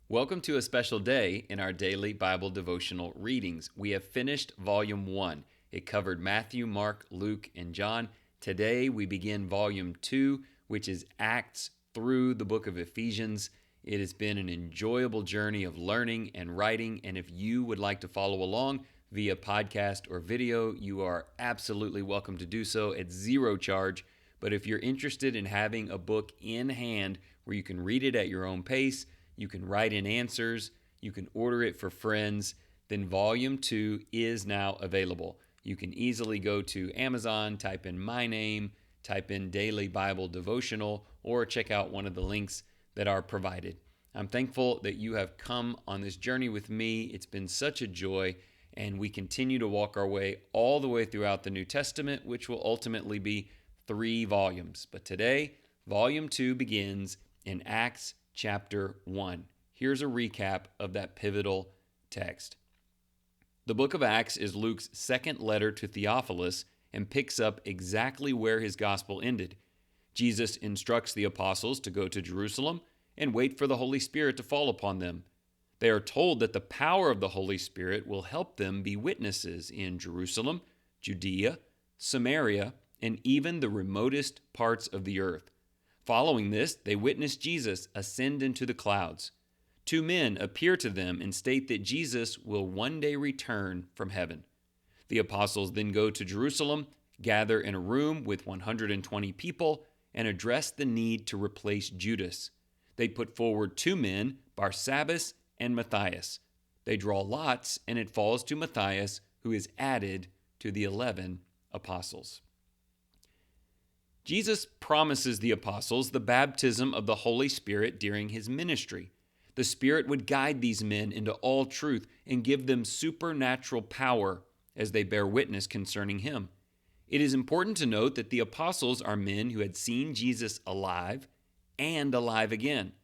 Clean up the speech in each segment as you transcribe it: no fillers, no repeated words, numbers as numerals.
Welcome to a special day in our daily Bible devotional readings. We have finished Volume 1. It covered Matthew, Mark, Luke, and John. Today we begin Volume 2, which is Acts through the book of Ephesians. It has been an enjoyable journey of learning and writing, and if you would like to follow along via podcast or video, you are absolutely welcome to do so at zero charge. But if you're interested in having a book in hand where you can read it at your own pace, you can write in answers, you can order it for friends, then Volume 2 is now available. You can easily go to Amazon, type in my name, type in Daily Bible Devotional, or check out one of the links that are provided. I'm thankful that you have come on this journey with me. It's been such a joy, and we continue to walk our way all the way throughout the New Testament, which will ultimately be 3 volumes. But today, Volume 2 begins in Acts chapter 1. Here's a recap of that pivotal text. The book of Acts is Luke's second letter to Theophilus and picks up exactly where his gospel ended. Jesus instructs the apostles to go to Jerusalem and wait for the Holy Spirit to fall upon them. They are told that the power of the Holy Spirit will help them be witnesses in Jerusalem, Judea, Samaria, and even the remotest parts of the earth. Following this, they witness Jesus ascend into the clouds. 2 men appear to them and state that Jesus will one day return from heaven. The apostles then go to Jerusalem, gather in a room with 120 people, and address the need to replace Judas. They put forward 2 men, Barsabbas and Matthias. They draw lots, and it falls to Matthias, who is added to the 11 apostles. Jesus promises the apostles the baptism of the Holy Spirit during his ministry. The Spirit would guide these men into all truth and give them supernatural power as they bear witness concerning him. It is important to note that the apostles are men who had seen Jesus alive and alive again.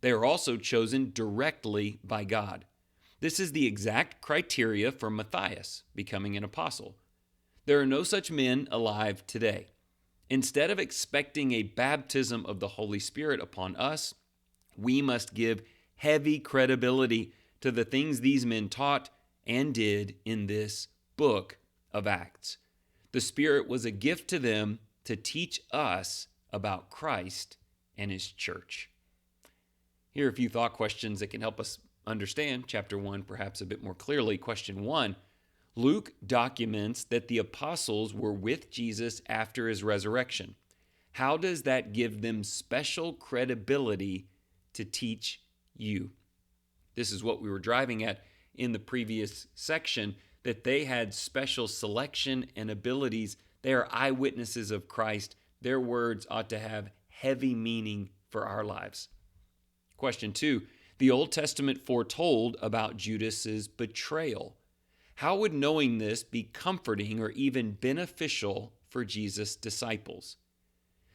They are also chosen directly by God. This is the exact criteria for Matthias becoming an apostle. There are no such men alive today. Instead of expecting a baptism of the Holy Spirit upon us, we must give heavy credibility to the things these men taught and did in this book of Acts. The Spirit was a gift to them to teach us about Christ and his church. Here are a few thought questions that can help us understand chapter 1 perhaps a bit more clearly. Question 1. Luke documents that the apostles were with Jesus after his resurrection. How does that give them special credibility to teach you? This is what we were driving at in the previous section, that they had special selection and abilities. They are eyewitnesses of Christ. Their words ought to have heavy meaning for our lives. Question 2. The Old Testament foretold about Judas's betrayal. How would knowing this be comforting or even beneficial for Jesus' disciples?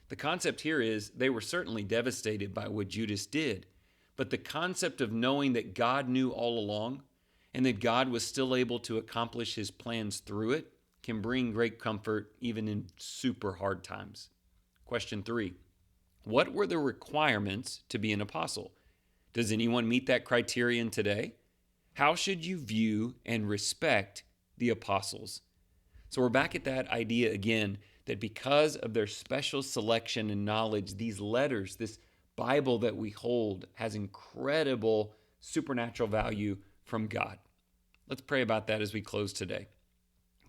The concept here is they were certainly devastated by what Judas did, but the concept of knowing that God knew all along and that God was still able to accomplish his plans through it can bring great comfort even in super hard times. Question 3. What were the requirements to be an apostle? Does anyone meet that criterion today? How should you view and respect the apostles? So we're back at that idea again, that because of their special selection and knowledge, these letters, this Bible that we hold, has incredible supernatural value from God. Let's pray about that as we close today.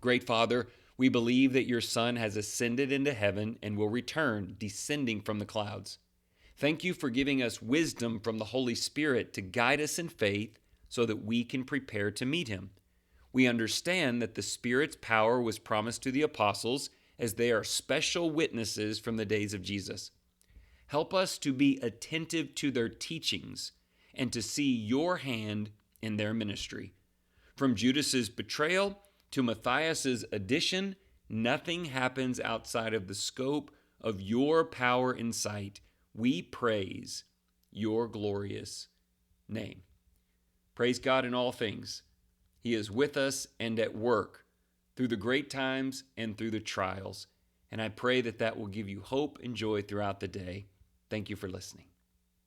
Great Father, we believe that your Son has ascended into heaven and will return, descending from the clouds. Thank you for giving us wisdom from the Holy Spirit to guide us in faith so that we can prepare to meet him. We understand that the Spirit's power was promised to the apostles as they are special witnesses from the days of Jesus. Help us to be attentive to their teachings and to see your hand in their ministry. From Judas's betrayal to Matthias's addition, nothing happens outside of the scope of your power and sight. We praise your glorious name. Praise God in all things. He is with us and at work through the great times and through the trials. And I pray that that will give you hope and joy throughout the day. Thank you for listening.